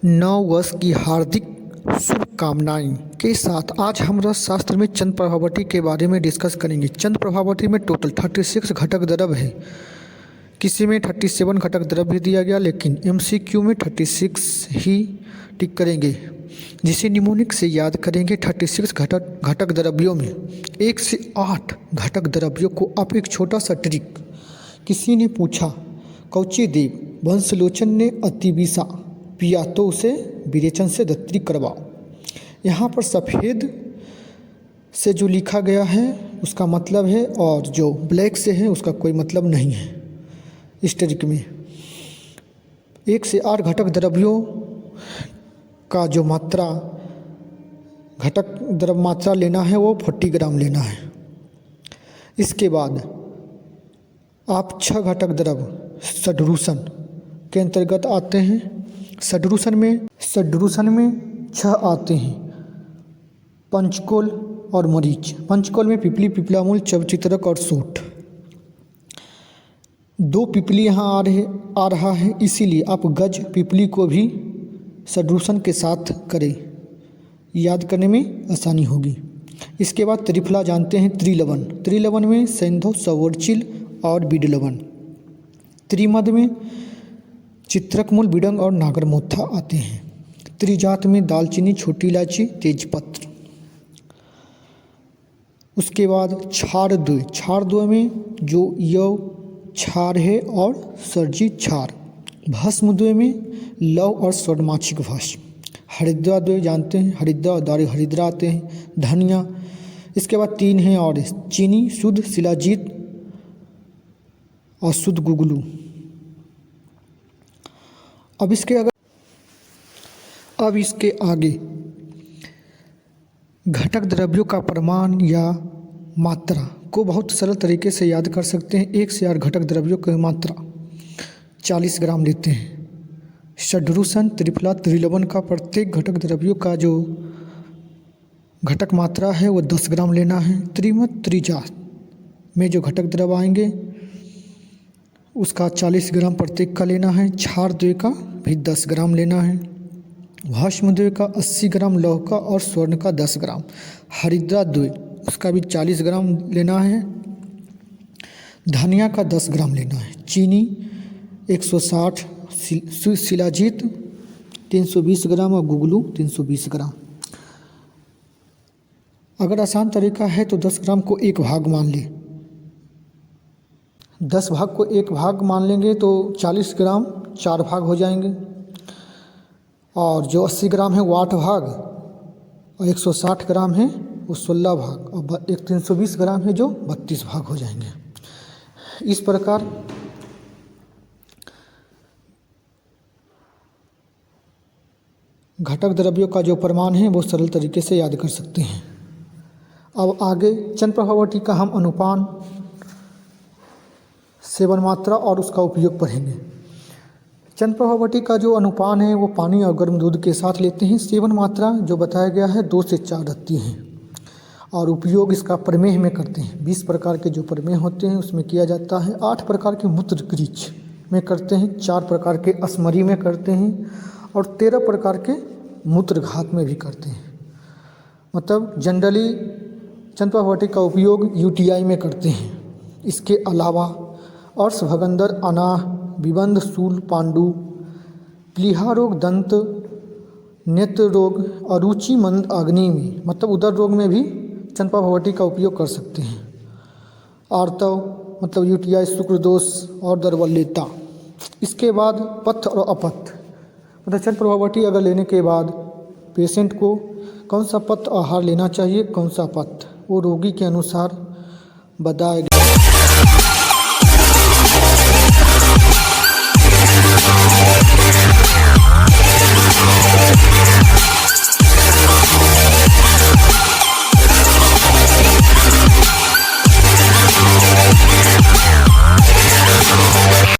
नव वर्ष की हार्दिक शुभकामनाएं के साथ आज हम रसशास्त्र में चंद्र प्रभावती के बारे में डिस्कस करेंगे। चंद्र प्रभावती में टोटल 36 घटक द्रव्य है। किसी में 37 घटक द्रव्य भी दिया गया, लेकिन MCQ में 36 ही टिक करेंगे, जिसे निमोनिक से याद करेंगे। 36 घटक द्रव्यों में 1 से 8 घटक द्रव्यों को आप एक छोटा सा ट्रिक। किसी ने पूछा कौचे देव वंशलोचन ने अतिविषा पिया तो उसे विरेचन से दत्तरी करवाओ। यहाँ पर सफ़ेद से जो लिखा गया है उसका मतलब है, और जो ब्लैक से है उसका कोई मतलब नहीं है। इस ट्रिक में 1 से 8 घटक द्रव्यों का जो घटक द्रव्य मात्रा लेना है वो 40 ग्राम लेना है। इसके बाद आप 6 घटक द्रव्य षड्रूषण के अंतर्गत आते हैं। षड्रूषण में 6 आते हैं, पंचकोल और मरीच। पंचकोल में पिपली, पिपलामूल, चवचित्रक और सूट। 2 पिपली यहाँ आ रहा है, इसीलिए आप गज पिपली को भी षड्रूषण के साथ करें, याद करने में आसानी होगी। इसके बाद त्रिफला जानते हैं, त्रिलवन। त्रिलवन में सैंधव, सवर्चिल और बिडलवन। त्रिमद में चित्रकमूल, बिडंग और नागरमोथा आते हैं। त्रिजात में दालचीनी, छोटी इलायची, तेजपत्र। उसके बाद क्षारद्वय। क्षारद्वय में जो यव क्षार है और सर्जी क्षार। भस्मद्वय में लव और स्वर्णमाक्षिक भस्म। हरिद्राद्वय जानते हैं, हरिद्रा और दारू हरिद्रा आते हैं। धनिया। इसके बाद 3 हैं और चीनी, शुद्ध शिलाजीत और शुद्ध गुगलू। अब इसके आगे घटक द्रव्यों का परिमाण या मात्रा को बहुत सरल तरीके से याद कर सकते हैं। 1 से 8 घटक द्रव्यों की मात्रा 40 ग्राम लेते हैं। षड्रूषण, त्रिफला, त्रिलवन का प्रत्येक घटक द्रव्यों का जो घटक मात्रा है वो 10 ग्राम लेना है। त्रिमद, त्रिजात में जो घटक द्रव्य आएंगे उसका 40 ग्राम प्रत्येक का लेना है। क्षारद्वय का भी 10 ग्राम लेना है। भस्मद्वय का 80 ग्राम, लौह का और स्वर्ण का 10 ग्राम। हरिद्राद्वय उसका भी 40 ग्राम लेना है। धनिया का 10 ग्राम लेना है। चीनी 160, शिलाजीत 320 ग्राम और गुगलू 320 ग्राम। अगर आसान तरीका है तो 10 ग्राम को 1 भाग मान ले। 10 भाग को 1 भाग मान लेंगे तो 40 ग्राम 4 भाग हो जाएंगे, और जो 80 ग्राम है वो 8 भाग, और 160 ग्राम है वो 16 भाग, और 320 ग्राम है जो 32 भाग हो जाएंगे। इस प्रकार घटक द्रव्यों का जो परिमाण है वो सरल तरीके से याद कर सकते हैं। अब आगे चंद्र प्रभावती का हम अनुपान, सेवन मात्रा और उसका उपयोग पढ़ेंगे। चंद्र प्रभावती का जो अनुपान है वो पानी और गर्म दूध के साथ लेते हैं। सेवन मात्रा जो बताया गया है 2 से 4 रहती हैं, और उपयोग इसका प्रमेह में करते हैं। 20 प्रकार के जो प्रमेह होते हैं उसमें किया जाता है। 8 प्रकार के मूत्र क्रिच में करते हैं, 4 प्रकार के अस्मरी में करते हैं, और 13 प्रकार के मूत्रघात में भी करते हैं। मतलब जनरली चंद्र प्रभावती का उपयोग UTI में करते हैं। इसके अलावा अर्श, भगंदर, अनाह, विबंध, शूल, पांडु, प्लीहा रोग, दंत, नेत्र रोग, अरुचि, मंद, अग्नि में मतलब उदर रोग में भी चंद्र प्रभावती का उपयोग कर सकते हैं। आर्तव मतलब UTI, शुक्र दोष और दर्वल्यता। इसके बाद पथ्य और अपथ्य मतलब चंद्र प्रभावती अगर लेने के बाद पेशेंट को कौन सा पथ्य आहार लेना चाहिए, कौन सा पथ्य, वो रोगी के अनुसार बताया गया।